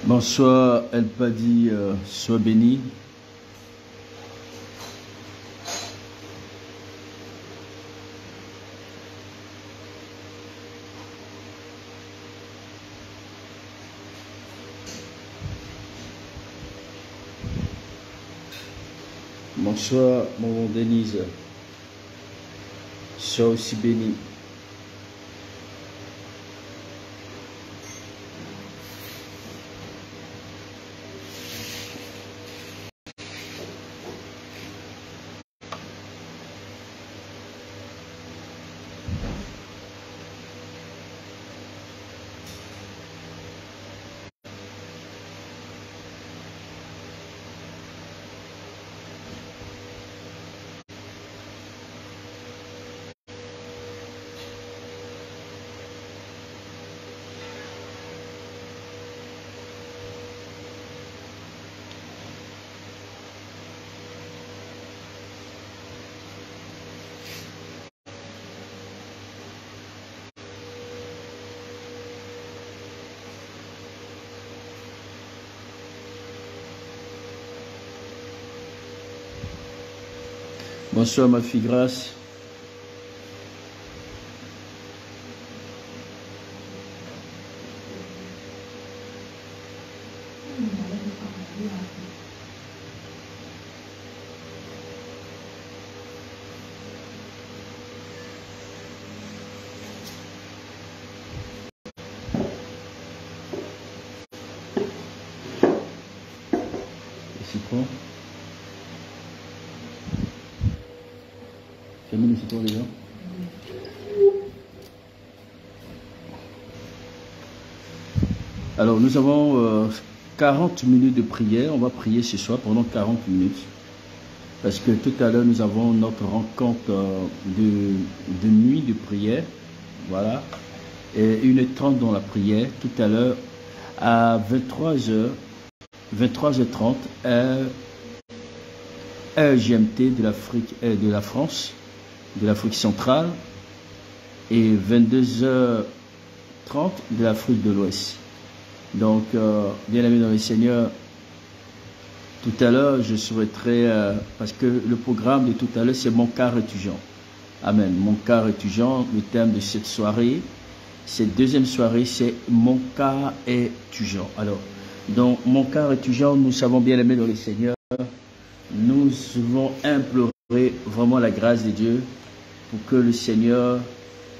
Bonsoir, El Padi, sois béni. Bonsoir, mon Denise. Sois aussi béni. Bonsoir, ma fille Grâce. C'est quoi? J'ai mis le citron déjà. Alors nous avons 40 minutes de prière. On va prier ce soir pendant 40 minutes. Parce que tout à l'heure nous avons notre rencontre de nuit de prière. Voilà. Et 1h30 dans la prière. Tout à l'heure à 23h30 heure GMT de l'Afrique et de la France, de l'Afrique centrale, et 22h30 de l'Afrique de l'Ouest. Donc, bien aimé dans le Seigneur, tout à l'heure, je souhaiterais, parce que le programme de tout à l'heure, c'est mon quart étudiant. Amen. Mon quart étudiant, le thème de cette soirée, cette deuxième soirée, c'est mon quart étudiant. Alors, dans mon quart étudiant, nous savons bien aimé dans le Seigneur, nous devons implorer vraiment la grâce de Dieu pour que le Seigneur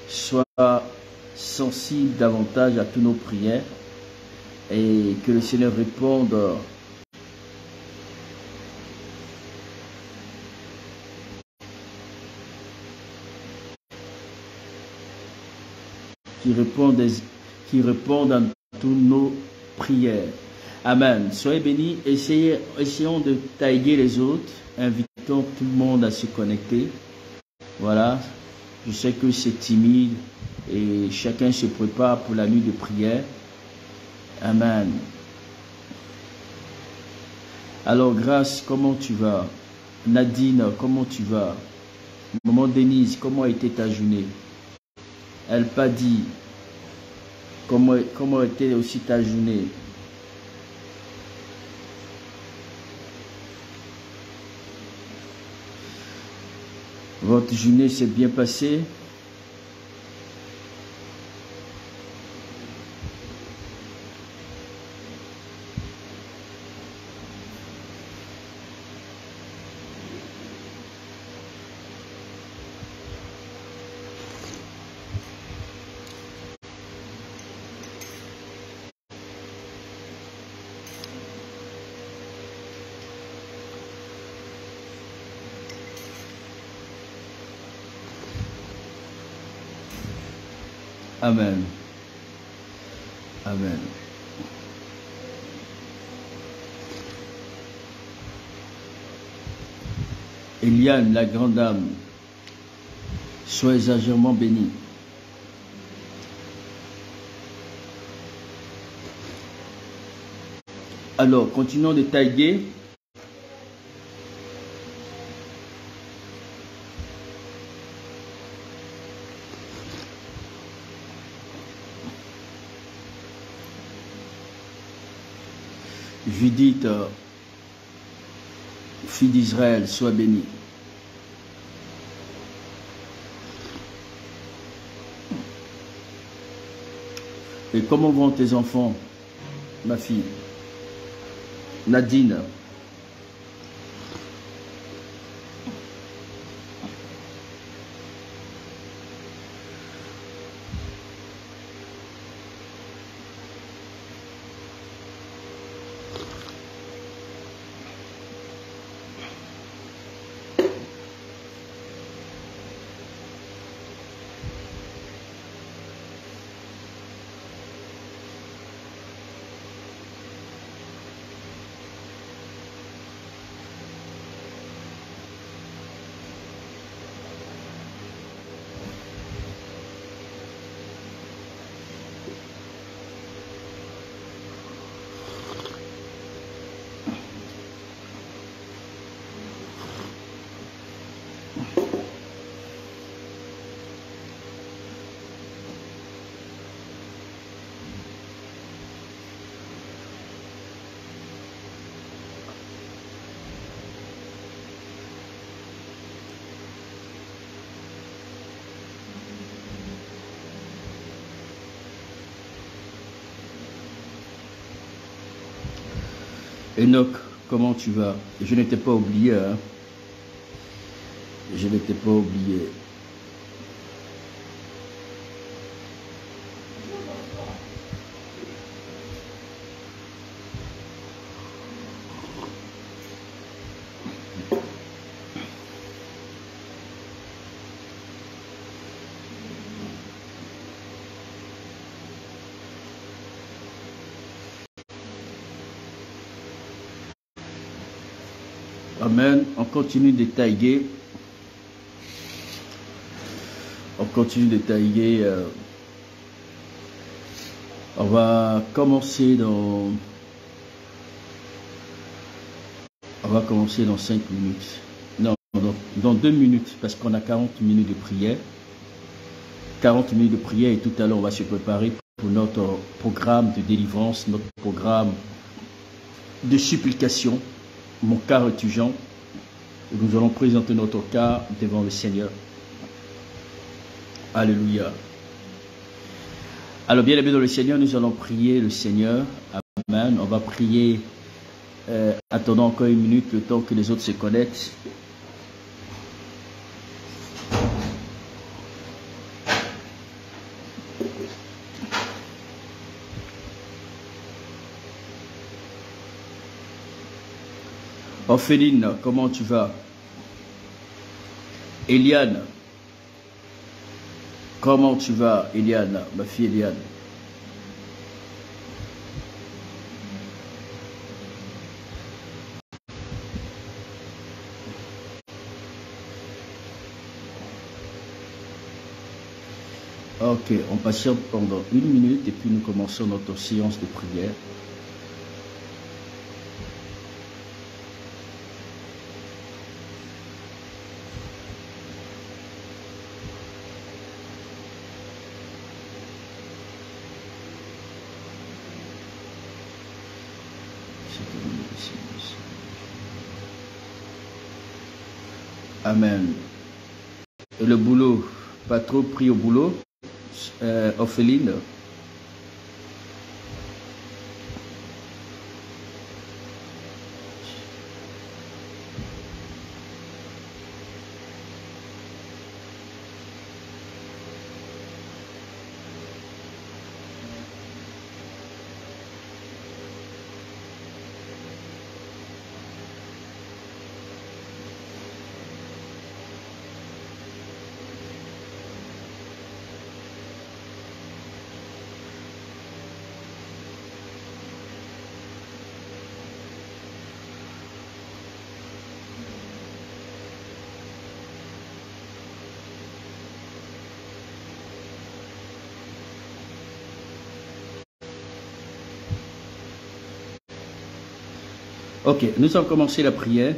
soit sensible davantage à toutes nos prières et que le Seigneur réponde qui répondent à toutes nos prières. Amen. Soyez bénis. Essayons de taguer les autres. Invitons tout le monde à se connecter. Voilà. Je sais que c'est timide et chacun se prépare pour la nuit de prière. Amen. Alors, Grâce, comment tu vas? Nadine, comment tu vas? Maman Denise, comment a été ta journée? El Padi, comment a été aussi ta journée? Votre journée s'est bien passée? Amen. Amen. Eliane, la grande dame, sois exagérément bénie. Alors, continuons de taguer. Judith, fille d'Israël, sois bénie. Et comment vont tes enfants, ma fille? Nadine. Enoch, comment tu vas? Je ne t'ai pas oublié, hein? Je ne t'ai pas oublié. Amen. On continue de tailler. On continue de tailler. On va commencer dans... On va commencer dans 5 minutes. Non, dans 2 minutes, parce qu'on a 40 minutes de prière. 40 minutes de prière et tout à l'heure, on va se préparer pour notre programme de délivrance, notre programme de supplication. Mon cas étudiant, nous allons présenter notre cas devant le Seigneur. Alléluia. Alors, bien aimé dans le Seigneur, nous allons prier le Seigneur. Amen. On va prier, attendons encore 1 minute, le temps que les autres se connectent. Ophéline, comment tu vas? Eliane, comment tu vas, Eliane, ma fille Eliane? Ok, on patiente pendant 1 minute et puis nous commençons notre séance de prière. Amen. Et le boulot, pas trop pris au boulot, Ophéline? Ok, nous allons commencer la prière.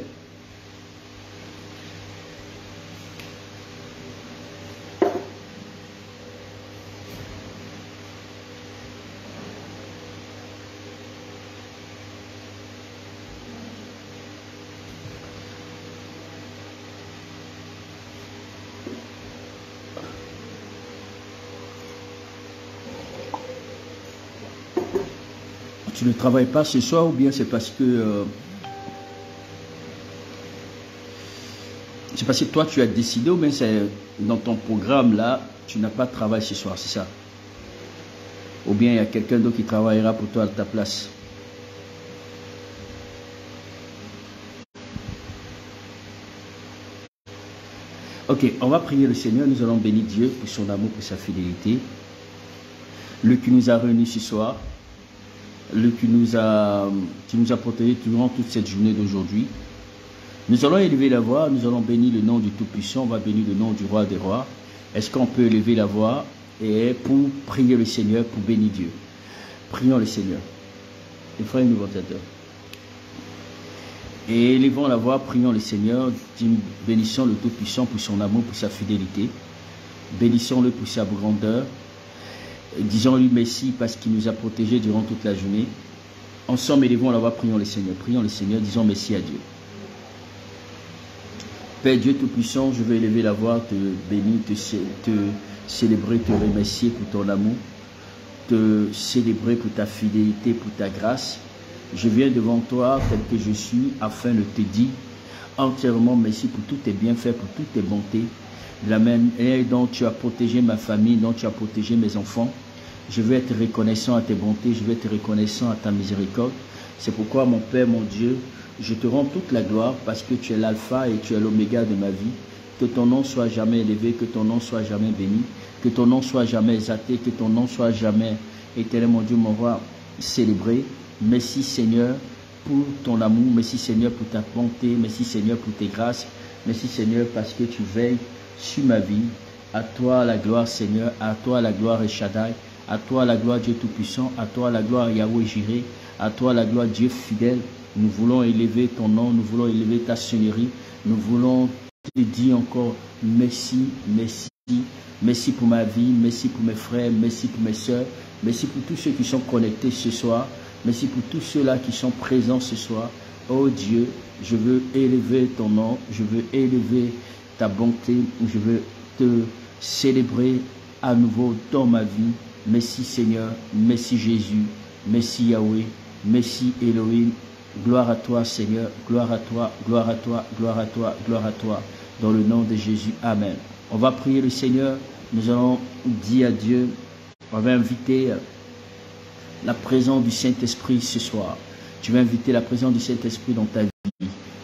tu ne travailles pas ce soir ou bien c'est parce que toi tu as décidé ou bien c'est dans ton programme là, tu n'as pas de travail ce soir, c'est ça? Ou bien il y a quelqu'un d'autre qui travaillera pour toi à ta place? Ok, on va prier le Seigneur, nous allons bénir Dieu pour son amour, pour sa fidélité. Lui qui nous a réunis ce soir, lui qui nous a protégés durant toute cette journée d'aujourd'hui. Nous allons élever la voix, nous allons bénir le nom du Tout-Puissant, on va bénir le nom du Roi des Rois. Est-ce qu'on peut élever la voix et pour prier le Seigneur, pour bénir Dieu? Prions le Seigneur. Les frères et nous et élevons la voix, prions le Seigneur, bénissons le Tout-Puissant pour son amour, pour sa fidélité. Bénissons-le pour sa grandeur. Disons-lui merci parce qu'il nous a protégés durant toute la journée. Ensemble, élevons la voix, prions le Seigneur, disons merci à Dieu. Père Dieu Tout-Puissant, je veux élever la voix, te bénir, te célébrer, te remercier pour ton amour, te célébrer pour ta fidélité, pour ta grâce. Je viens devant toi tel que je suis afin de te dire entièrement merci pour tous tes bienfaits, pour toutes tes bontés, de la manière dont tu as protégé ma famille, dont tu as protégé mes enfants. Je veux être reconnaissant à tes bontés, je veux être reconnaissant à ta miséricorde. C'est pourquoi mon Père, mon Dieu, je te rends toute la gloire parce que tu es l'alpha et tu es l'oméga de ma vie. Que ton nom soit jamais élevé, que ton nom soit jamais béni, que ton nom soit jamais exalté, que ton nom soit jamais, éternel mon Dieu, mon roi, célébré. Merci Seigneur pour ton amour, merci Seigneur pour ta bonté, merci Seigneur pour tes grâces, merci Seigneur parce que tu veilles sur ma vie. À toi la gloire Seigneur, à toi la gloire El Shaddai, à toi la gloire Dieu Tout-Puissant, à toi la gloire Yahweh Jireh, à toi la gloire Dieu fidèle. Nous voulons élever ton nom, nous voulons élever ta seigneurie, nous voulons te dire encore merci, merci, merci pour ma vie, merci pour mes frères, merci pour mes soeurs, merci pour tous ceux qui sont connectés ce soir. Merci pour tous ceux-là qui sont présents ce soir. Oh Dieu, je veux élever ton nom, je veux élever ta bonté, je veux te célébrer à nouveau dans ma vie. Merci Seigneur, merci Jésus, merci Yahweh, merci Elohim. Gloire à toi Seigneur, gloire à toi, gloire à toi, gloire à toi, gloire à toi. Dans le nom de Jésus, Amen. On va prier le Seigneur, nous allons dire à Dieu, on va inviter la présence du Saint-Esprit ce soir. Tu vas inviter la présence du Saint-Esprit dans ta vie.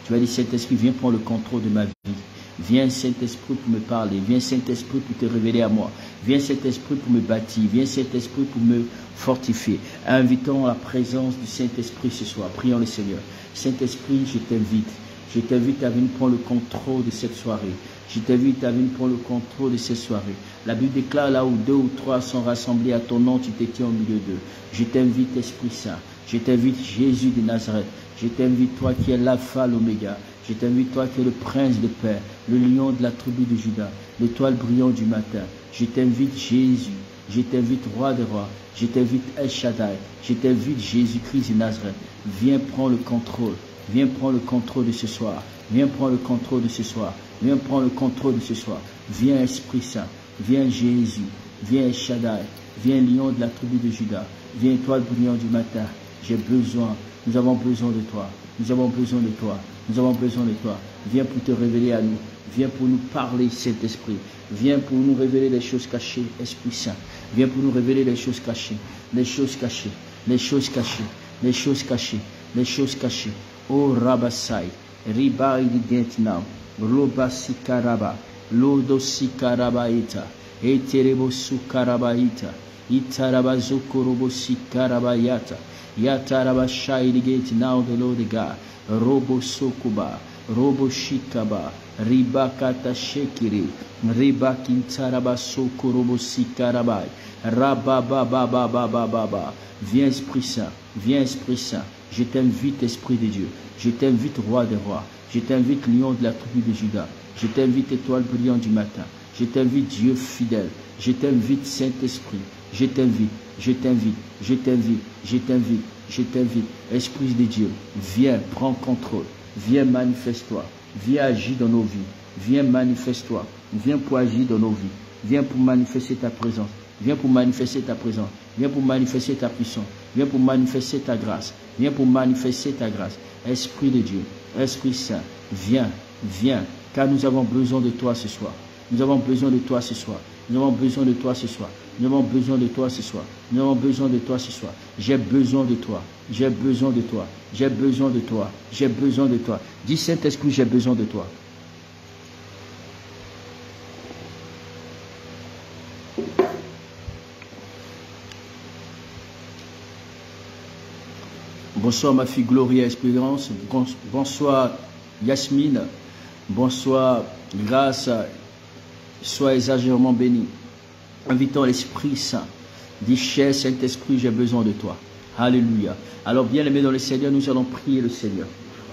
Tu vas dire, Saint-Esprit, viens prendre le contrôle de ma vie. Viens, Saint-Esprit, pour me parler. Viens, Saint-Esprit, pour te révéler à moi. Viens, Saint-Esprit, pour me bâtir. Viens, Saint-Esprit, pour me fortifier. Invitons la présence du Saint-Esprit ce soir. Prions le Seigneur. Saint-Esprit, je t'invite. Je t'invite à venir prendre le contrôle de cette soirée. Je t'invite à venir prendre le contrôle de cette soirée. La Bible déclare là où 2 ou 3 sont rassemblés à ton nom, tu te tiens au milieu d'eux. Je t'invite, Esprit Saint. Je t'invite, Jésus de Nazareth. Je t'invite, toi qui es l'alpha, l'oméga. Je t'invite, toi qui es le prince de paix, le lion de la tribu de Juda, l'étoile brillante du matin. Je t'invite, Jésus. Je t'invite, roi des rois. Je t'invite, El Shaddai. Je t'invite, Jésus-Christ de Nazareth. Viens prendre le contrôle. Viens prendre le contrôle de ce soir. Viens prendre le contrôle de ce soir. Viens prendre le contrôle de ce soir. Viens Esprit Saint. Viens Jésus. Viens El Shaddai. Viens lion de la tribu de Juda. Viens étoile brillante du matin. J'ai besoin. Nous avons besoin de toi. Nous avons besoin de toi. Nous avons besoin de toi. Viens pour te révéler à nous. Viens pour nous parler, Saint-Esprit. Viens pour nous révéler les choses cachées, Esprit Saint. Viens pour nous révéler les choses cachées. Les choses cachées. Les choses cachées. Les choses cachées. Les choses cachées. Oh Rabassai. Riba identnam. Roba sikaraba. Lodo sikarabaita. Eterebo sukarabaita. Itaraba zokorobo sikarabayata. Yataraba shaidigate now the Lord God. Robo sokuba. Robo shikaba. Riba kata shekiri. Riba kintaraba sokorobo sikarabai. Rabababababababa. Viens Esprit Saint. Viens Esprit Saint. Je t'invite Esprit de Dieu. Je t'invite Roi des rois. Je t'invite Lion de la tribu de Juda. Je t'invite Étoile brillante du matin. Je t'invite Dieu fidèle. Je t'invite Saint-Esprit. Je t'invite. Je t'invite. Je t'invite. Je t'invite. Je t'invite. Esprit de Dieu. Viens, prends contrôle. Viens, manifeste-toi. Viens agir dans nos vies. Viens, manifeste-toi. Viens pour agir dans nos vies. Viens pour manifester ta présence. Viens pour manifester ta présence. Viens pour manifester ta puissance. Viens pour manifester ta grâce. Viens pour manifester ta grâce. Esprit de Dieu, Esprit Saint, viens, viens, car nous avons besoin de toi ce soir. Nous avons besoin de toi ce soir. Nous avons besoin de toi ce soir. Nous avons besoin de toi ce soir. Nous avons besoin de toi ce soir. J'ai besoin de toi. J'ai besoin de toi. J'ai besoin de toi. J'ai besoin de toi. Dis Saint-Esprit, j'ai besoin de toi. Bonsoir ma fille Gloria Espérance. Bonsoir Yasmine. Bonsoir Grâce. Sois exagérément béni. Invitons l'Esprit Saint. Dis, cher Saint-Esprit, j'ai besoin de toi. Alléluia. Alors, bien aimé dans le Seigneur, nous allons prier le Seigneur.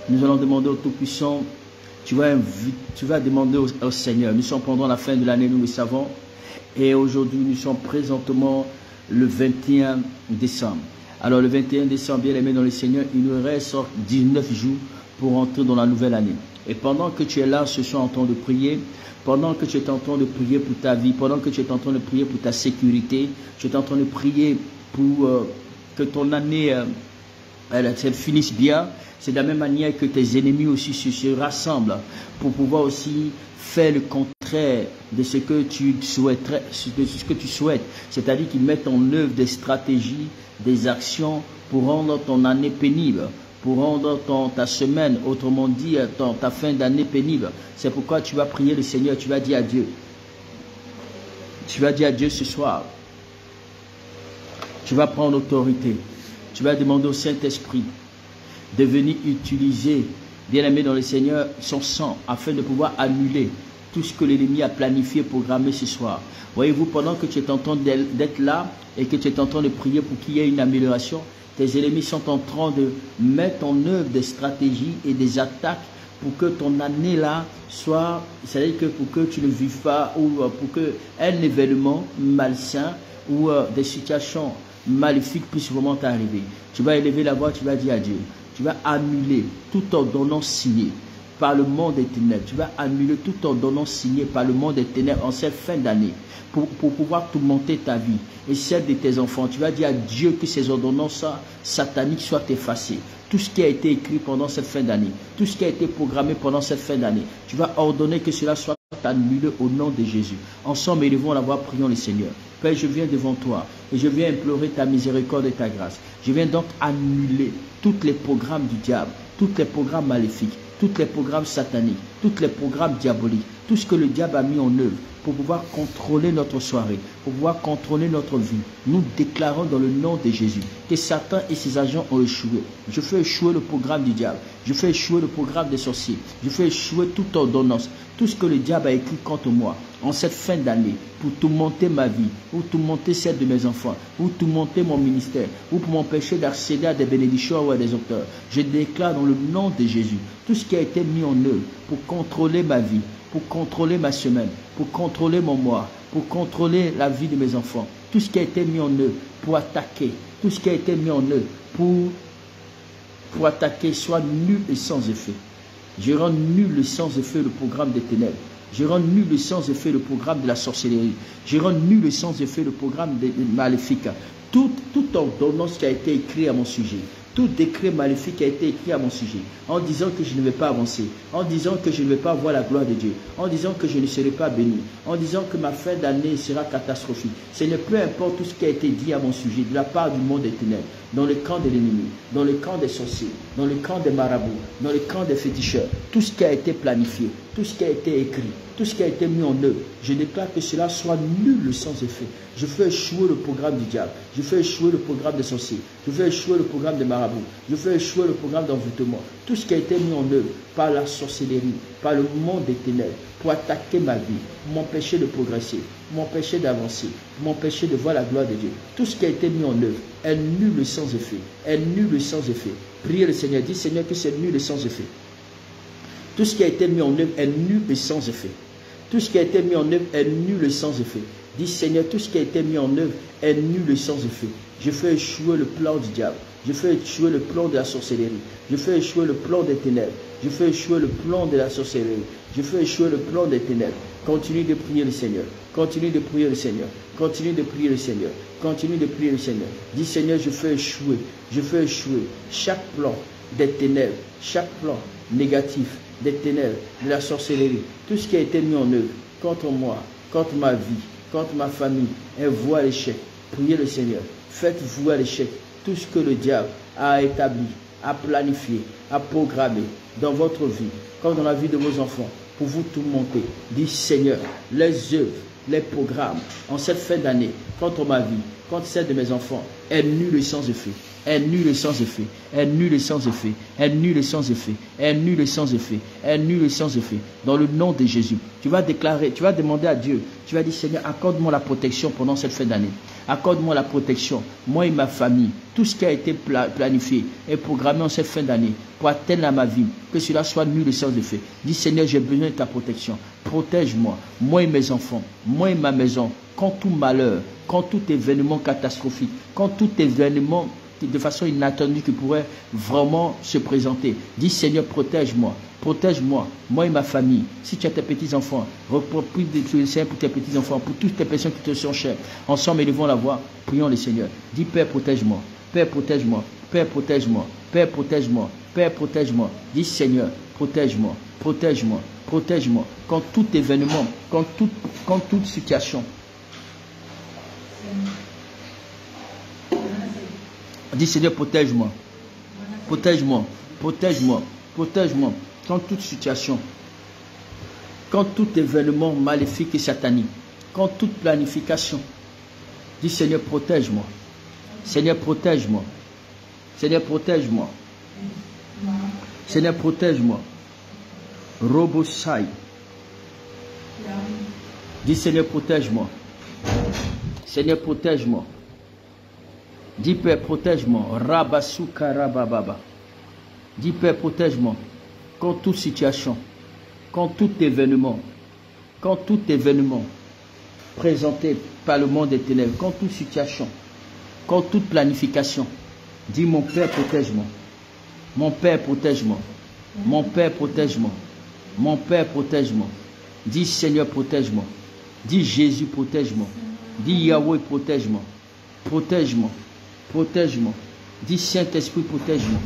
Nous allons demander au Tout-Puissant, tu vas demander au Seigneur. Nous sommes pendant la fin de l'année, nous le savons. Et aujourd'hui, nous sommes présentement le 21 décembre. Alors, le 21 décembre, bien aimé dans le Seigneur, il nous reste 19 jours pour entrer dans la nouvelle année. Et pendant que tu es là ce soir en train de prier, pendant que tu es en train de prier pour ta vie, pendant que tu es en train de prier pour ta sécurité, tu es en train de prier pour que ton année elle finisse bien, c'est de la même manière que tes ennemis aussi se rassemblent pour pouvoir aussi faire le contraire de ce que tu souhaiterais, de ce que tu souhaites. C'est-à-dire qu'ils mettent en œuvre des stratégies, des actions pour rendre ton année pénible, pour rendre ta semaine, autrement dit, ta fin d'année pénible. C'est pourquoi tu vas prier le Seigneur, tu vas dire à Dieu. Tu vas dire à Dieu ce soir. Tu vas prendre autorité. Tu vas demander au Saint-Esprit de venir utiliser, bien aimé dans le Seigneur, son sang, afin de pouvoir annuler tout ce que l'ennemi a planifié, programmé ce soir. Voyez-vous, pendant que tu es en train d'être là et que tu es en train de prier pour qu'il y ait une amélioration, tes ennemis sont en train de mettre en œuvre des stratégies et des attaques pour que ton année là soit, c'est-à-dire que pour que tu ne vives pas, ou pour que un événement malsain ou des situations maléfiques puissent vraiment t'arriver. Tu vas élever la voix, tu vas dire à Dieu, tu vas annuler toute ordonnance signée par le monde des ténèbres. Tu vas annuler toute ordonnance signée par le monde des ténèbres en cette fin d'année pour pouvoir tourmenter ta vie et celle de tes enfants. Tu vas dire à Dieu que ces ordonnances sataniques soient effacées. Tout ce qui a été écrit pendant cette fin d'année, tout ce qui a été programmé pendant cette fin d'année, tu vas ordonner que cela soit annulé au nom de Jésus. Ensemble, élevons la voix, prions le Seigneur. Père, je viens devant toi et je viens implorer ta miséricorde et ta grâce. Je viens donc annuler tous les programmes du diable, tous les programmes maléfiques, tous les programmes sataniques, tous les programmes diaboliques, tout ce que le diable a mis en œuvre pour pouvoir contrôler notre soirée, pour pouvoir contrôler notre vie. Nous déclarons dans le nom de Jésus que Satan et ses agents ont échoué. Je fais échouer le programme du diable. Je fais échouer le programme des sorciers. Je fais échouer toute ordonnance, tout ce que le diable a écrit contre moi en cette fin d'année pour tourmenter ma vie, ou tourmenter celle de mes enfants, ou tourmenter mon ministère, ou pour m'empêcher d'accéder à des bénédictions ou à des auteurs. Je déclare dans le nom de Jésus tout ce qui a été mis en œuvre pour contrôler ma vie, pour contrôler ma semaine, pour contrôler mon mois, pour contrôler la vie de mes enfants. Tout ce qui a été mis en œuvre pour attaquer, tout ce qui a été mis en œuvre pour attaquer soit nul et sans effet. Je rends nul et sans effet le programme des ténèbres. Je rends nul et sans effet le programme de la sorcellerie. Je rends nul et sans effet le programme des maléfiques. Toute ordonnance qui a été écrite à mon sujet, tout décret maléfique a été écrit à mon sujet, en disant que je ne vais pas avancer, en disant que je ne vais pas voir la gloire de Dieu, en disant que je ne serai pas béni, en disant que ma fin d'année sera catastrophique. Ce n'est peu importe tout ce qui a été dit à mon sujet de la part du monde des ténèbres, dans le camp de l'ennemi, dans le camp des sorciers, dans le camp des marabouts, dans le camp des féticheurs, tout ce qui a été planifié, tout ce qui a été écrit, tout ce qui a été mis en œuvre, je déclare que cela soit nul sans effet. Je fais échouer le programme du diable, je fais échouer le programme des sorciers, je fais échouer le programme des marabouts, je fais échouer le programme d'envoûtement, tout ce qui a été mis en œuvre par la sorcellerie, par le monde des ténèbres, pour attaquer ma vie, m'empêcher de progresser, m'empêcher d'avancer, m'empêcher de voir la gloire de Dieu. Tout ce qui a été mis en œuvre est nul sans effet, est nul sans effet. Priez le Seigneur, dis Seigneur que c'est nul sans effet. Tout ce qui a été mis en œuvre est nul et sans effet. Tout ce qui a été mis en œuvre est nul et sans effet. Dis Seigneur, tout ce qui a été mis en œuvre est nul et sans effet. Je fais échouer le plan du diable. Je fais échouer le plan de la sorcellerie. Je fais échouer le plan des ténèbres. Je fais échouer le plan de la sorcellerie. Je fais échouer le plan des ténèbres. Continue de prier le Seigneur. Continue de prier le Seigneur. Continue de prier le Seigneur. Continue de prier le Seigneur. Dis Seigneur, je fais échouer chaque plan des ténèbres, chaque plan négatif des ténèbres, de la sorcellerie, tout ce qui a été mis en œuvre contre moi, contre ma vie, contre ma famille, est voué à l'échec. Priez le Seigneur. Faites vouer à l'échec tout ce que le diable a établi, a planifié, a programmé dans votre vie, comme dans la vie de vos enfants, pour vous tourmenter. Dis Seigneur, les œuvres, les programmes en cette fin d'année contre ma vie, contre celle de mes enfants, est nul et sans effet. Est nul et sans effet. Est nul et sans effet. Est nul et sans effet. Est nul et sans effet. Est nul et sans effet. Dans le nom de Jésus, tu vas déclarer, tu vas demander à Dieu, tu vas dire Seigneur, accorde-moi la protection pendant cette fin d'année. Accorde-moi la protection, moi et ma famille, tout ce qui a été planifié et programmé en cette fin d'année pour atteindre à ma vie, que cela soit nul et sans effet. Dis Seigneur, j'ai besoin de ta protection. Protège-moi, moi et mes enfants, moi et ma maison, quand tout malheur, quand tout événement catastrophique, quand tout événement de façon inattendue qui pourrait vraiment se présenter. Dis Seigneur, protège-moi, protège-moi, moi et ma famille. Si tu as tes petits-enfants, repris le Seigneur pour tes petits-enfants, pour toutes tes personnes qui te sont chères. Ensemble, élevons la voix, prions le Seigneur. Dis Père, protège-moi, Père, protège-moi, Père, protège-moi, Père, protège-moi, Père, protège-moi. Dis Seigneur, protège-moi, protège-moi, protège-moi. Quand tout événement, quand toute situation. Dis Seigneur, protège-moi, protège-moi, protège-moi, protège-moi. Quand toute situation, quand tout événement maléfique et satanique, quand toute planification, dis Seigneur, protège-moi. Seigneur, protège-moi. Seigneur, protège-moi. Seigneur, protège-moi. Robosai. Dis Seigneur, protège-moi. Seigneur, protège-moi. Dis Père, protège-moi. Rabasuka rabababa. Dis Père, protège-moi. Quand toute situation, quand tout événement présenté par le monde des ténèbres, quand toute situation, quand toute planification, dis mon Père, protège-moi. Mon Père, protège-moi. Mon Père, protège-moi. Mon Père, protège-moi. Dis Seigneur, protège-moi. Dis Jésus, protège-moi. Dis Yahweh, protège-moi. Protège-moi. Protège-moi. Dis Saint-Esprit, protège-moi.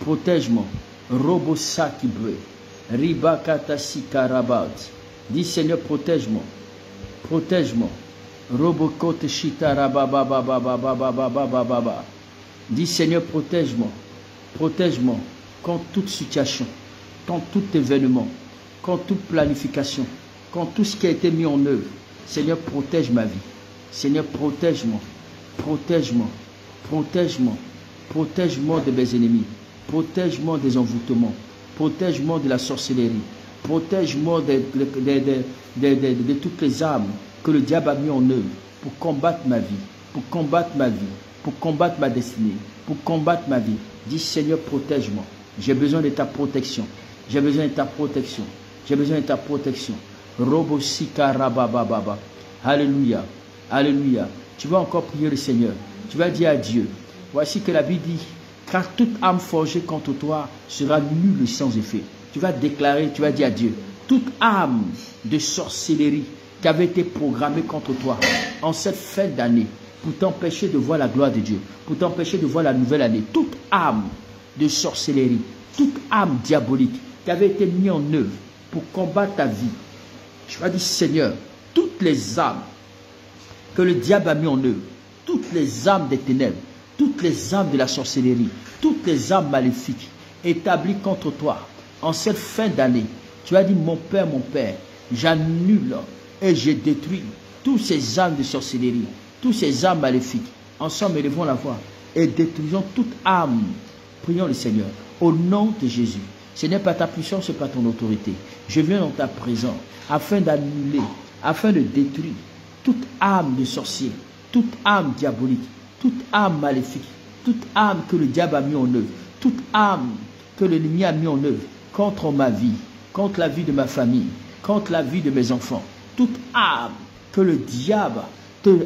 Protège-moi. Robosaki bre. Ribakatasi karabat. Dis Seigneur, protège-moi. Protège-moi. Robokote shita rababababababababababa. Dis Seigneur, protège-moi. Protège-moi. Quand toute situation, quand tout événement, quand toute planification, quand tout ce qui a été mis en œuvre, Seigneur, protège ma vie. Seigneur, protège-moi. Protège-moi. Protège-moi. Protège-moi de mes ennemis. Protège-moi des envoûtements. Protège-moi de la sorcellerie. Protège-moi de toutes les armes que le diable a mis en œuvre pour combattre ma vie, pour combattre ma vie, pour combattre ma destinée, pour combattre ma vie. Dis Seigneur, protège-moi. J'ai besoin de ta protection. J'ai besoin de ta protection. J'ai besoin de ta protection. Robosika rabababa. Alléluia. Alléluia. Tu vas encore prier le Seigneur. Tu vas dire à Dieu. Voici que la Bible dit, car toute âme forgée contre toi sera nulle et sans effet. Tu vas déclarer, tu vas dire à Dieu, toute âme de sorcellerie qui avait été programmée contre toi en cette fin d'année pour t'empêcher de voir la gloire de Dieu, pour t'empêcher de voir la nouvelle année, toute âme de sorcellerie, toute âme diabolique qui avait été mise en œuvre pour combattre ta vie. Tu vas dire, Seigneur, toutes les âmes que le diable a mis en œuvre, toutes les âmes des ténèbres, toutes les âmes de la sorcellerie, toutes les âmes maléfiques établies contre toi en cette fin d'année, tu as dit, mon Père, j'annule et je détruis toutes ces âmes de sorcellerie, toutes ces âmes maléfiques. Ensemble, élevons la voix et détruisons toute âme. Prions le Seigneur au nom de Jésus. Ce n'est pas ta puissance, ce n'est pas ton autorité. Je viens dans ta présence afin d'annuler, afin de détruire toute âme de sorcier, toute âme diabolique, toute âme maléfique, toute âme que le diable a mis en œuvre, toute âme que l'ennemi a mis en œuvre contre ma vie, contre la vie de ma famille, contre la vie de mes enfants, toute âme que le diable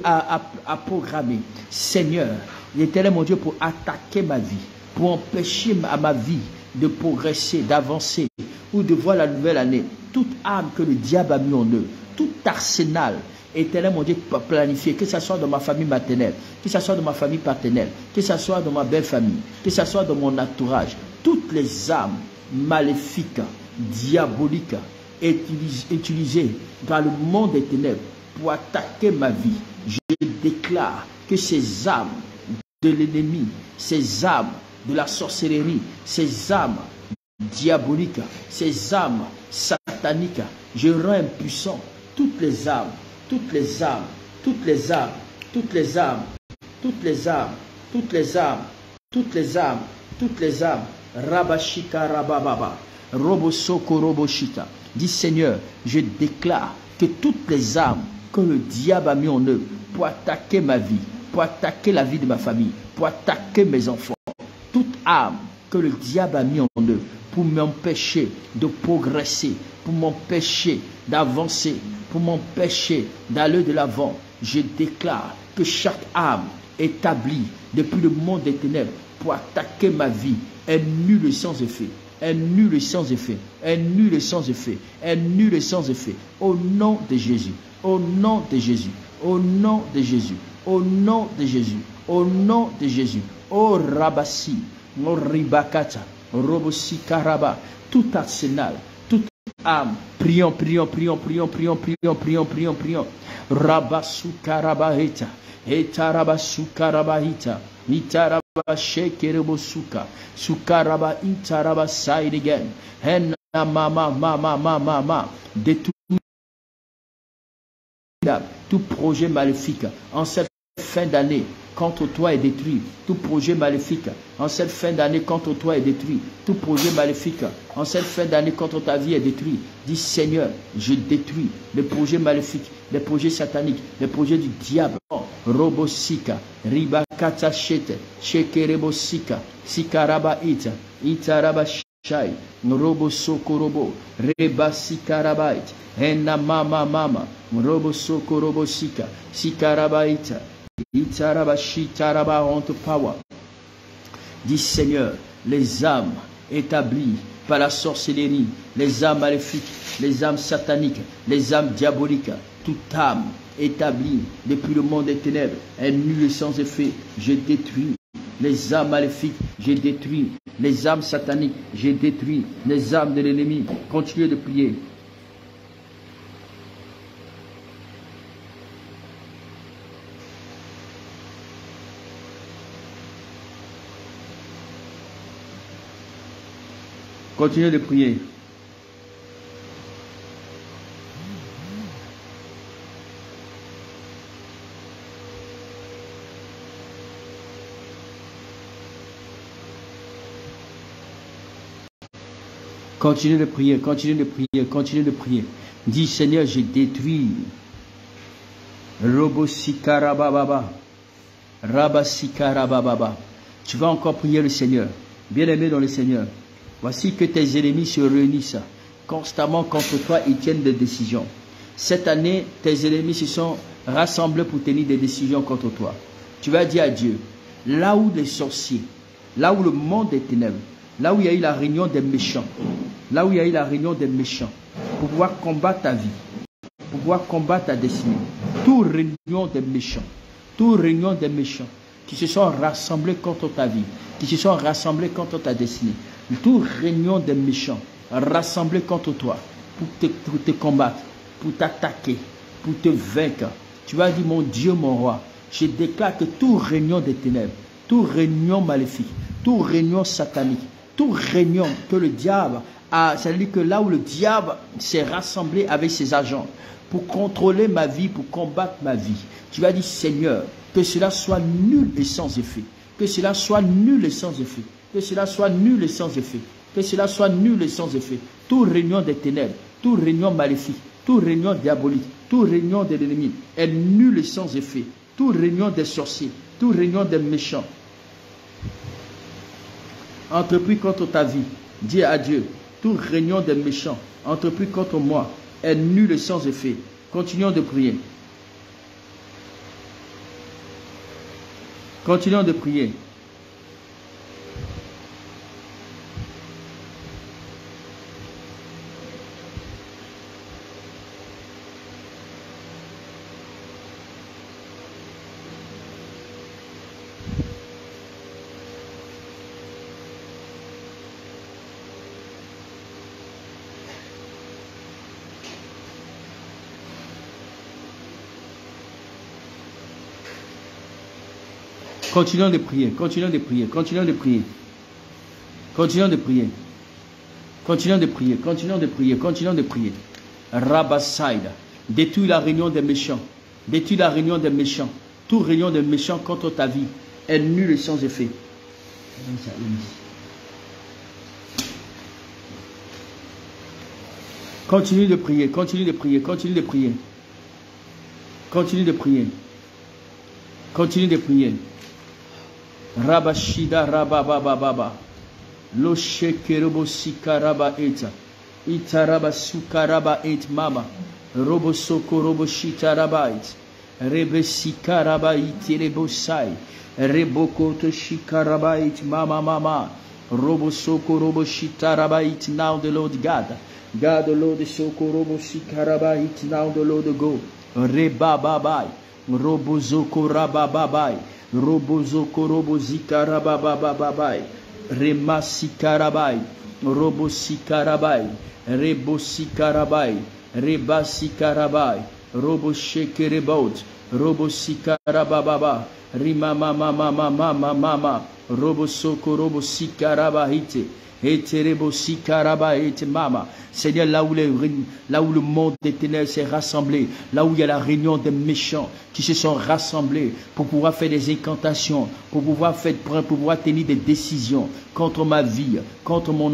a programmée. Seigneur, l'Éternel mon Dieu, pour attaquer ma vie, pour empêcher à ma vie de progresser, d'avancer, ou de voir la nouvelle année, toute âme que le diable a mis en eux, tout arsenal, Éternel mon Dieu, planifié, que ce soit dans ma famille maternelle, que ce soit dans ma famille paternelle, que ce soit dans ma belle famille, que ce soit dans mon entourage, toutes les âmes maléfiques, diaboliques, utilisées dans le monde des ténèbres pour attaquer ma vie, je déclare que ces âmes de l'ennemi, ces âmes de la sorcellerie, ces âmes diaboliques, ces âmes sataniques, je rends impuissant toutes les âmes, toutes les âmes, toutes les âmes, toutes les âmes, toutes les âmes, toutes les âmes, toutes les âmes, toutes les âmes, Rabashika Rabababa, Robosoko Roboshika. Dis Seigneur, je déclare que toutes les âmes que le diable a mis en eux pour attaquer ma vie, pour attaquer la vie de ma famille, pour attaquer mes enfants, toute âme que le diable a mis en eux pour m'empêcher de progresser, pour m'empêcher d'avancer, pour m'empêcher d'aller de l'avant, je déclare que chaque âme établie depuis le monde des ténèbres pour attaquer ma vie est nulle sans effet. Est nul sans effet, est nul sans effet, est nul sans effet. Au nom de Jésus, au nom de Jésus, au nom de Jésus, au nom de Jésus, au nom de Jésus. Oh Rabassi, oh Ribakata, Robosi Karaba, tout arsenal, toute âme, prions, prions, prions, prions, prions, prions, prions, prions, prions. Rabasu Karabahita, Etarabasu Karabahita, Itaraba Shekerebosuka, Sukaraba Itaraba side again, and mama, détruis tout projet maléfique en cette fin d'année contre toi est détruit. Tout projet maléfique en cette fin d'année contre toi est détruit. Tout projet maléfique en cette fin d'année contre ta vie est détruit. Dis Seigneur, je détruis les projets maléfiques, les projets sataniques, les projets du diable. Robosika, Ribakata Shete, Shekerebosika, Sikaraba Ita, Itaraba Shai, Robosokorobo, Rebasikarabait, Enna Mama, Robosokorobo-sika, Sikarabaita, Itarabashitaraba honte power. Dis Seigneur, les âmes établies par la sorcellerie, les âmes maléfiques, les âmes sataniques, les âmes diaboliques, toute âme établie depuis le monde des ténèbres est nulle et sans effet. Je détruis les âmes maléfiques, j'ai détruit les âmes sataniques, j'ai détruit les âmes de l'ennemi. Continuez de prier. Continuez de prier. Continuez de prier, continuez de prier, continuez de prier. Dis Seigneur, j'ai détruit. Robosikarababa. Rabasikarababa. Tu vas encore prier le Seigneur. Bien-aimé dans le Seigneur. Voici que tes ennemis se réunissent constamment contre toi et tiennent des décisions. Cette année, tes ennemis se sont rassemblés pour tenir des décisions contre toi. Tu vas dire à Dieu, là où les sorciers, là où le monde des ténèbres, là où il y a eu la réunion des méchants, là où il y a eu la réunion des méchants, pour pouvoir combattre ta vie, pour pouvoir combattre ta destinée, toute réunion des méchants qui se sont rassemblés contre ta vie, qui se sont rassemblés contre ta destinée, toute réunion des méchants rassemblés contre toi, pour te combattre, pour t'attaquer, pour te vaincre. Tu vas dire, mon Dieu, mon roi, je déclare que toute réunion des ténèbres, toute réunion maléfique, toute réunion satanique, toute réunion que le diable a, c'est-à-dire que là où le diable s'est rassemblé avec ses agents pour contrôler ma vie, pour combattre ma vie, tu vas dire, Seigneur, que cela soit nul et sans effet, que cela soit nul et sans effet, que cela soit nul et sans effet, que cela soit nul et sans effet. Toute réunion des ténèbres, toute réunion maléfique, toute réunion diabolique, toute réunion de l'ennemi est nulle et sans effet. Toute réunion des sorciers, toute réunion des méchants, entrepris contre ta vie, dis à Dieu, toute réunion des méchants, entrepris contre moi, est nulle et sans effet. Continuons de prier. Continuons de prier. Continuons de prier, continuons de prier, continuons de prier. Continuons de prier. Continuons de prier, continuons de prier, continuons de prier. Rabasaïda. Détruis la réunion des méchants. Détruis la réunion des méchants. Toute réunion des méchants contre ta vie est nulle et sans effet. Continue de prier, continue de prier, continue de prier. Continue de prier. Continue de prier. Rabashida rababababa. Lo shekerobo sikaraba eta. Itaraba sukaraba et mama. Robo soko robo shitaraba et. Rebe sikaraba iterebo sai. Reboko to shikaraba et mama mama. Robo soko robo shitaraba it. Now the Lord God. God the Lord soko robo shikaraba it. Now the Lord go. Reba babai. Robo zoko rababai. Robo zoko robo zikaraba babai. Rema sikarabai. Robo sikarabai. Rebo sikarabai. Reba sikarabai. Robo shekerebot. Robo sikarababa. Rima mama mama mama mama. Robo soko robo sikarabahite. Eterebo sikaraba et mama. Seigneur, là où le monde des ténèbres s'est rassemblé, là où il y a la réunion des méchants qui se sont rassemblés pour pouvoir faire des incantations, pour pouvoir tenir des décisions contre ma vie, contre mon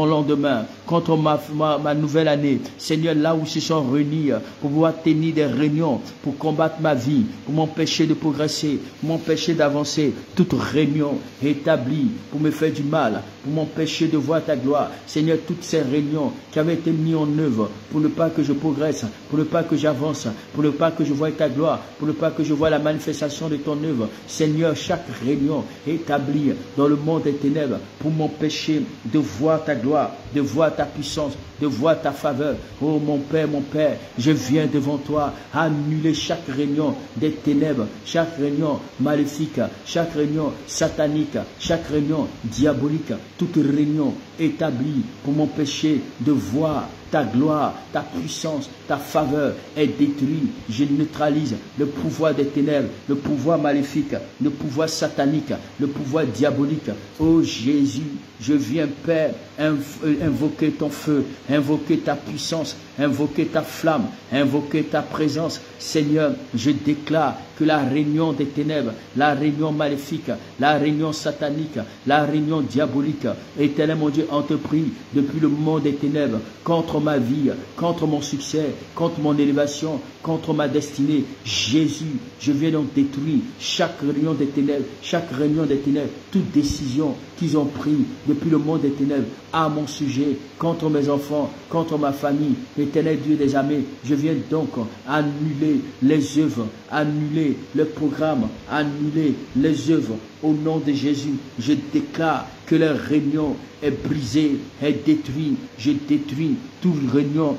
lendemain, contre ma nouvelle année. Seigneur, là où ils se sont réunis pour pouvoir tenir des réunions, pour combattre ma vie, pour m'empêcher de progresser, pour m'empêcher d'avancer, toute réunion établie pour me faire du mal, pour m'empêcher de voir ta gloire. Seigneur, toutes ces réunions qui avaient été mises en œuvre pour ne pas que je progresse, pour ne pas que j'avance, pour ne pas que je voie ta gloire, pour ne pas que je voie la manifestation de ton œuvre. Seigneur, chaque réunion établie dans le monde des ténèbres pour m'empêcher de voir ta gloire, de voir ta puissance, de voir ta faveur. Oh mon Père, je viens devant toi annuler chaque réunion des ténèbres, chaque réunion maléfique, chaque réunion satanique, chaque réunion diabolique, toute réunion établie pour m'empêcher de voir ta gloire, ta puissance, ta faveur est détruite. Je neutralise le pouvoir des ténèbres, le pouvoir maléfique, le pouvoir satanique, le pouvoir diabolique. Oh Jésus, je viens, Père, invoquer ton feu, invoquer ta puissance, invoquer ta flamme, invoquer ta présence. Seigneur, je déclare que la réunion des ténèbres, la réunion maléfique, la réunion satanique, la réunion diabolique, Éternel mon Dieu, entrepris depuis le monde des ténèbres, contre ma vie, contre mon succès, contre mon élévation, contre ma destinée. Jésus, je viens donc détruire chaque réunion des ténèbres, toute décision qu'ils ont prise depuis le monde des ténèbres à mon sujet, contre mes enfants, contre ma famille. Éternel Dieu des armées, je viens donc annuler les œuvres, annuler le programme, annuler les œuvres. Au nom de Jésus, je déclare que leur réunion est brisée, est détruite. Je détruis toute réunion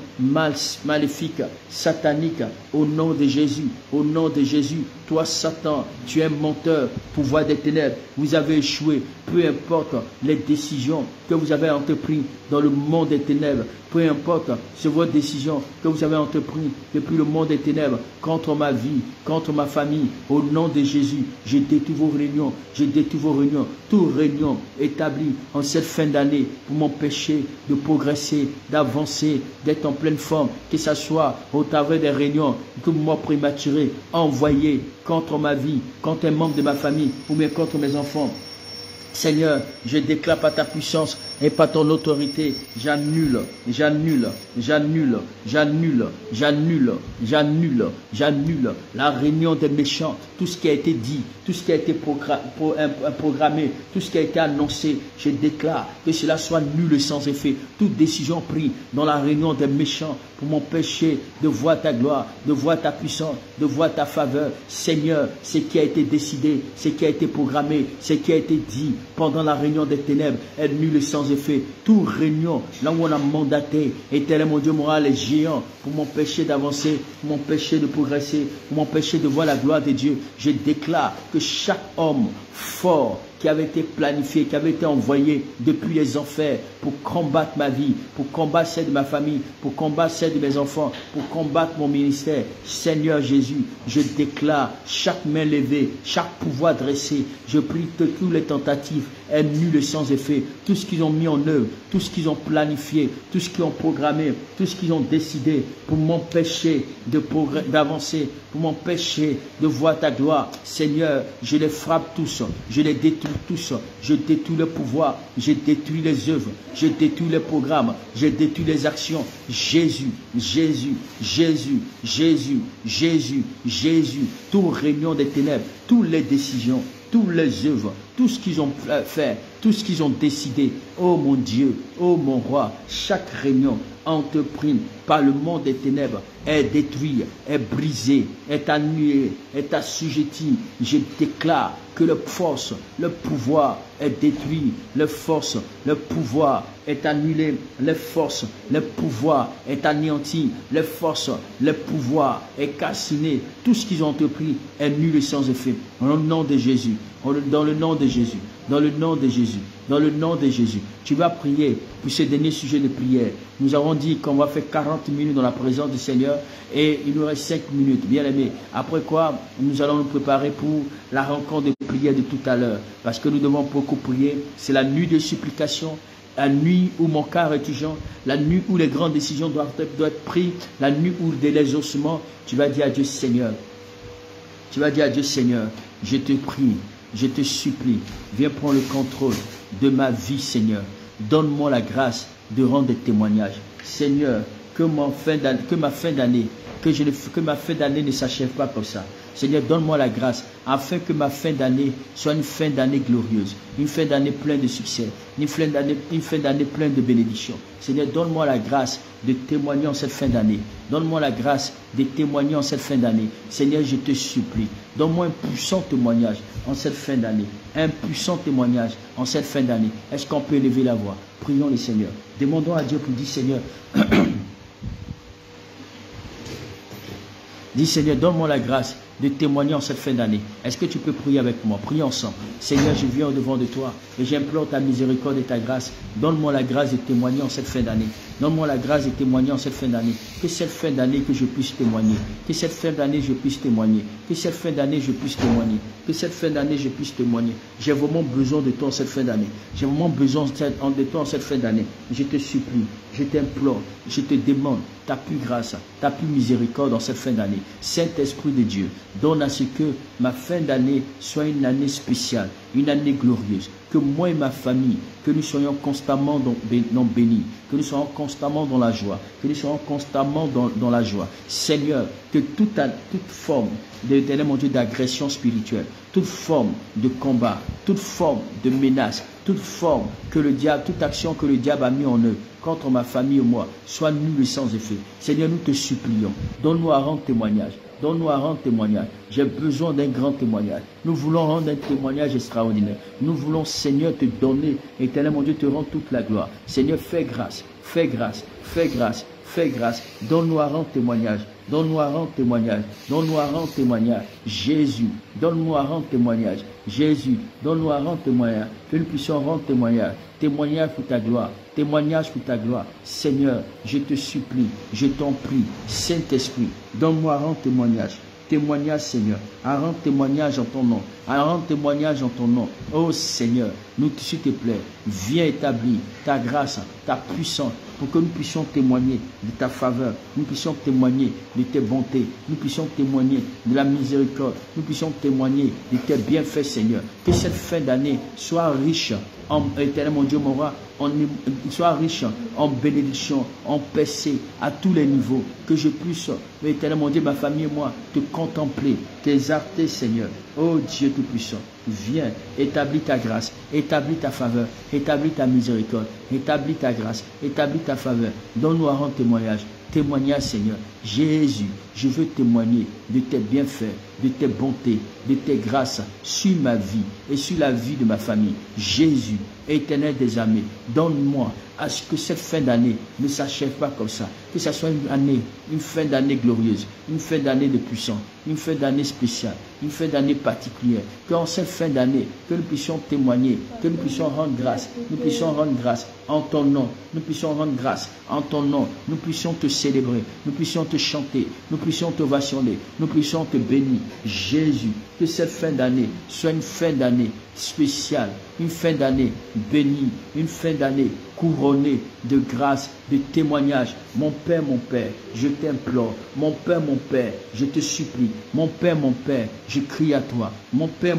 maléfique, satanique, au nom de Jésus. Au nom de Jésus, toi Satan, tu es menteur, pouvoir des ténèbres, vous avez échoué. Peu importe les décisions que vous avez entreprises dans le monde des ténèbres, peu importe c'est vos décisions que vous avez entreprises depuis le monde des ténèbres, contre ma vie, contre ma famille, au nom de Jésus, je détruis vos réunions, toute réunion établie en cette fin d'année pour m'empêcher de progresser, d'avancer, d'être en pleine forme, que ce soit au travers des réunions que moi prématuré, envoyé contre ma vie, contre un membre de ma famille ou bien contre mes enfants. Seigneur, je déclare par ta puissance et par ton autorité, j'annule la réunion des méchants, tout ce qui a été dit, tout ce qui a été programmé, tout ce qui a été annoncé. Je déclare que cela soit nul et sans effet. Toute décision prise dans la réunion des méchants pour m'empêcher de voir ta gloire, de voir ta puissance, de voir ta faveur. Seigneur, ce qui a été décidé, ce qui a été programmé, ce qui a été dit pendant la réunion des ténèbres est nul et sans effet. Toute réunion, là où on a mandaté, Éternel mon Dieu, moral les géants pour m'empêcher d'avancer, pour m'empêcher de progresser, pour m'empêcher de voir la gloire de Dieu. Je déclare que chaque homme fort qui avait été planifié, qui avait été envoyé depuis les enfers pour combattre ma vie, pour combattre celle de ma famille, pour combattre celle de mes enfants, pour combattre mon ministère. Seigneur Jésus, je déclare chaque main levée, chaque pouvoir dressé, je prie que toutes les tentatives aient nul sans effet. Tout ce qu'ils ont mis en œuvre, tout ce qu'ils ont planifié, tout ce qu'ils ont programmé, tout ce qu'ils ont décidé pour m'empêcher d'avancer, pour m'empêcher de voir ta gloire. Seigneur, je les frappe tous, je les détruis tous, je détruis le pouvoir, je détruis les œuvres, je détruis les programmes, je détruis les actions. Jésus, Jésus, Jésus, Jésus, Jésus, Jésus, tout réunion des ténèbres, toutes les décisions, toutes les œuvres, tout ce qu'ils ont fait, tout ce qu'ils ont décidé, oh mon Dieu, oh mon roi, chaque réunion entreprise par le monde des ténèbres est détruite, est brisée, est annulée, est assujettie. Je déclare que la force, le pouvoir est détruit, la force, le pouvoir est annulé, les forces, le pouvoir est anéanti, les forces, le pouvoir est calciné. Tout ce qu'ils ont entrepris est nul et sans effet. Dans le nom de Jésus, dans le nom de Jésus, dans le nom de Jésus, dans le nom de Jésus. Tu vas prier pour ce dernier sujet de prière. Nous avons dit qu'on va faire 40 minutes dans la présence du Seigneur et il nous reste 5 minutes, bien aimé. Après quoi, nous allons nous préparer pour la rencontre de prière de tout à l'heure. Parce que nous devons beaucoup prier. C'est la nuit de supplication, la nuit où mon cœur est urgent, la nuit où les grandes décisions doivent être prises, la nuit où dès les ossements, tu vas dire à Dieu Seigneur. Tu vas dire à Dieu Seigneur, je te prie, je te supplie, viens prendre le contrôle de ma vie, Seigneur. Donne-moi la grâce de rendre des témoignages. Seigneur, que ma fin d'année ne s'achève pas comme ça. Seigneur, donne-moi la grâce afin que ma fin d'année soit une fin d'année glorieuse, une fin d'année pleine de succès, une fin d'année pleine de bénédictions. Seigneur, donne-moi la grâce de témoigner en cette fin d'année. Donne-moi la grâce de témoigner en cette fin d'année. Seigneur, je te supplie, donne-moi un puissant témoignage en cette fin d'année. Un puissant témoignage en cette fin d'année. Est-ce qu'on peut élever la voix? Prions le Seigneur. Demandons à Dieu pour dire, Seigneur, dis Seigneur, donne-moi la grâce de témoigner en cette fin d'année. Est-ce que tu peux prier avec moi? Prions ensemble. Seigneur, je viens au-devant de toi et j'implore ta miséricorde et ta grâce. Donne-moi la grâce de témoigner en cette fin d'année. Donne-moi la grâce de témoigner en cette fin d'année. Que cette fin d'année que je puisse témoigner. Que cette fin d'année je puisse témoigner. Que cette fin d'année je puisse témoigner. Que cette fin d'année je puisse témoigner. J'ai vraiment besoin de toi en cette fin d'année. J'ai vraiment besoin de toi en cette fin d'année. Je te supplie, je t'implore, je te demande ta plus grâce, ta plus miséricorde en cette fin d'année. Saint-Esprit de Dieu, donne à ce que ma fin d'année soit une année spéciale, une année glorieuse. Que moi et ma famille, que nous soyons constamment bénis, que nous soyons constamment dans la joie, que nous soyons constamment dans la joie. Seigneur, que toute forme d'éternel mon Dieu d'agression spirituelle, toute forme de combat, toute forme de menace, toute forme que le diable, toute action que le diable a mis en œuvre contre ma famille et moi, soit nulle et sans effet. Seigneur, nous te supplions, donne-nous à rendre témoignage. Donne-nous à rendre témoignage. J'ai besoin d'un grand témoignage. Nous voulons rendre un témoignage extraordinaire. Nous voulons, Seigneur, te donner, éternel mon Dieu, te rendre toute la gloire. Seigneur, fais grâce, fais grâce, fais grâce, fais grâce. Donne-nous à rendre témoignage. Donne-nous à rendre témoignage. Donne-nous à rendre témoignage. Jésus, donne-nous à rendre témoignage. Jésus, donne-nous à rendre témoignage. Que nous puissions rendre témoignage. Témoignage pour ta gloire. Témoignage pour ta gloire. Seigneur, je te supplie, je t'en prie, Saint-Esprit, donne-moi à rendre témoignage. Témoignage, Seigneur, à rendre témoignage en ton nom, à rendre témoignage en ton nom. Oh Seigneur, nous, s'il te plaît, viens établir ta grâce, ta puissance, pour que nous puissions témoigner de ta faveur, nous puissions témoigner de tes bontés, nous puissions témoigner de la miséricorde, nous puissions témoigner de tes bienfaits, Seigneur. Que cette fin d'année soit riche en éternel mon Dieu, mon roi, soit riche en bénédiction, en percée à tous les niveaux. Que je puisse, éternel mon Dieu, ma famille et moi, te contempler, t'exalter, Seigneur. Oh Dieu Tout-Puissant, viens, établis ta grâce, établis ta faveur, établis ta miséricorde, établis ta grâce, établis ta faveur. Donne-nous à rendre témoignage. Témoignage, Seigneur. Jésus, je veux témoigner de tes bienfaits, de tes bontés, de tes grâces sur ma vie et sur la vie de ma famille. Jésus, éternel des armées, donne-moi à ce que cette fin d'année ne s'achève pas comme ça. Que ce soit une fin d'année glorieuse, une fin d'année de puissance, une fin d'année spéciale, une fin d'année particulière. Qu'en cette fin d'année, que nous puissions témoigner, que nous puissions rendre grâce, en ton nom. Nous puissions rendre grâce en ton nom. Nous puissions te célébrer, nous puissions te chanter, nous puissions te ovationner, nous puissions te bénir. Jésus, que cette fin d'année soit une fin d'année spéciale, une fin d'année bénie, une fin d'année couronnée de grâce, de témoignages. Mon Père, je t'implore. Mon Père, je te supplie. Mon Père, je crie à toi. Mon Père,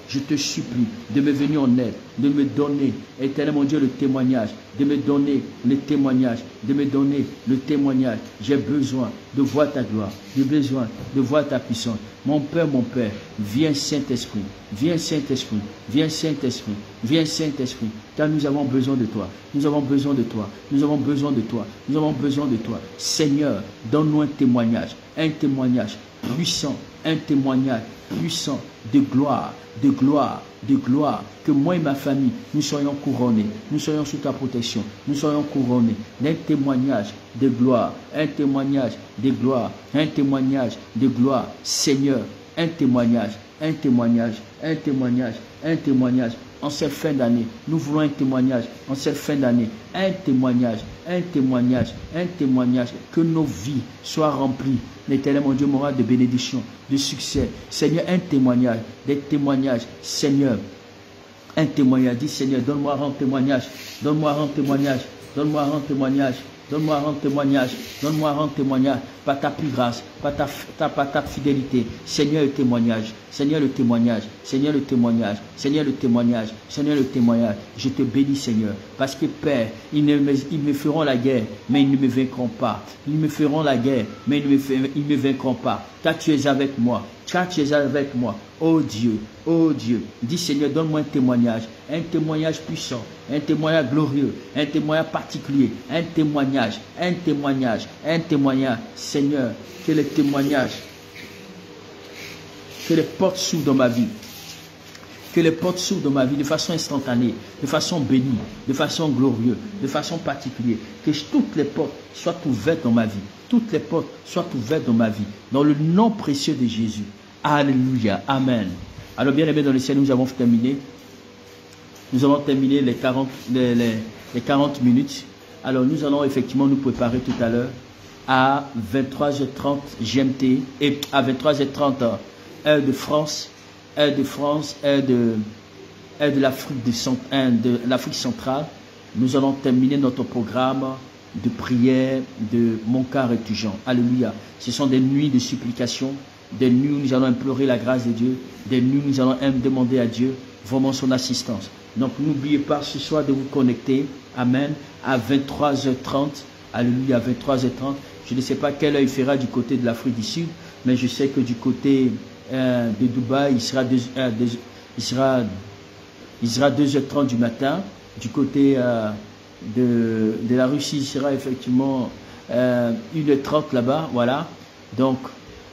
je te supplie de me venir en aide, de me donner, éternel mon Dieu, le témoignage, de me donner le témoignage, de me donner le témoignage. J'ai besoin de voir ta gloire, j'ai besoin de voir ta puissance. Mon Père, viens Saint-Esprit, viens Saint-Esprit, viens Saint-Esprit, viens Saint-Esprit, car nous avons besoin de toi, nous avons besoin de toi, nous avons besoin de toi, nous avons besoin de toi. Seigneur, donne-nous un témoignage puissant, un témoignage puissant de gloire, de gloire, de gloire, que moi et ma famille, nous soyons couronnés, nous soyons sous ta protection, nous soyons couronnés d'un témoignage de gloire, un témoignage de gloire, un témoignage de gloire. Seigneur, un témoignage, un témoignage, un témoignage, un témoignage. En cette fin d'année, nous voulons un témoignage. En cette fin d'année, un témoignage, un témoignage, un témoignage. Que nos vies soient remplies, l'Éternel mon Dieu, moral de bénédiction, de succès. Seigneur, un témoignage, des témoignages. Seigneur, un témoignage. Dis Seigneur, donne-moi un témoignage, donne-moi un témoignage, donne-moi un témoignage. Donne-moi un témoignage, donne-moi un témoignage, par ta plus grâce, par ta fidélité. Seigneur, le témoignage, Seigneur, le témoignage, Seigneur, le témoignage, Seigneur, le témoignage, Seigneur, le témoignage. Je te bénis, Seigneur, parce que Père, ils me feront la guerre, mais ils ne me vaincront pas. Ils me feront la guerre, mais ils ne me vaincront pas. Car tu es avec moi, car tu es avec moi. Oh Dieu, dis Seigneur, donne-moi un témoignage puissant, un témoignage glorieux, un témoignage particulier, un témoignage. Seigneur, que les témoignages, que les portes s'ouvrent dans ma vie, de façon instantanée, de façon bénie, de façon glorieuse, de façon particulière, que toutes les portes soient ouvertes dans ma vie, dans le nom précieux de Jésus. Alléluia, amen. Alors bien aimés dans le ciel, nous avons terminé les 40 minutes. Alors nous allons effectivement nous préparer tout à l'heure à 23h30 GMT et à 23h30 heure de France, heure de l'Afrique centrale. Nous allons terminer notre programme de prière de mon cœur étudiant. Alléluia. Ce sont des nuits de supplication, des nuits où nous allons implorer la grâce de Dieu, des nuits où nous allons demander à Dieu vraiment son assistance. Donc n'oubliez pas ce soir de vous connecter, amen, à 23h30, alléluia, 23h30. Je ne sais pas quelle heure il fera du côté de l'Afrique du Sud, mais je sais que du côté de Dubaï, il sera 2h30 du matin. Du côté de la Russie, il sera effectivement 1h30 là-bas, voilà. Donc,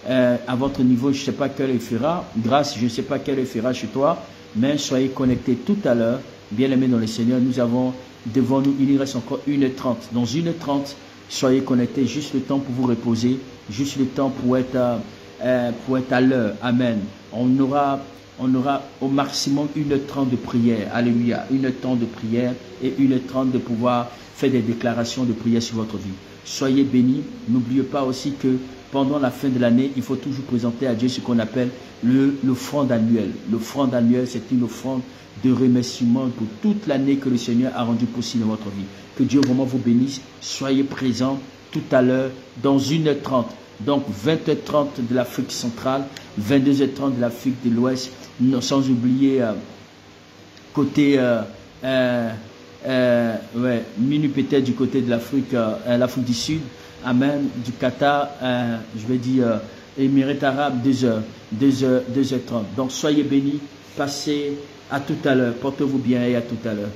à votre niveau, je ne sais pas quelle heure il fera. Grâce, je ne sais pas quelle heure il fera chez toi, mais soyez connectés tout à l'heure. Bien aimés dans le Seigneur, nous avons devant nous, il y reste encore 1h30. Dans 1h30, soyez connectés, juste le temps pour vous reposer, juste le temps pour être à l'heure. Amen. On aura au maximum 1h30 de prière. Alléluia. 1h30 de prière et 1h30 de pouvoir faire des déclarations de prière sur votre vie. Soyez bénis. N'oubliez pas aussi que pendant la fin de l'année, il faut toujours présenter à Dieu ce qu'on appelle l'offrande annuelle. L'offrande annuelle, c'est une offrande de remerciement pour toute l'année que le Seigneur a rendu possible dans votre vie. Que Dieu vraiment vous bénisse. Soyez présents tout à l'heure dans 1h30. Donc 20h30 de l'Afrique centrale, 22h30 de l'Afrique de l'Ouest, sans oublier côté minuit peut-être du côté de l'Afrique du Sud, amen, du Qatar, je vais dire Émirats arabes, 2h30. Donc soyez bénis, passez à tout à l'heure, portez-vous bien et à tout à l'heure.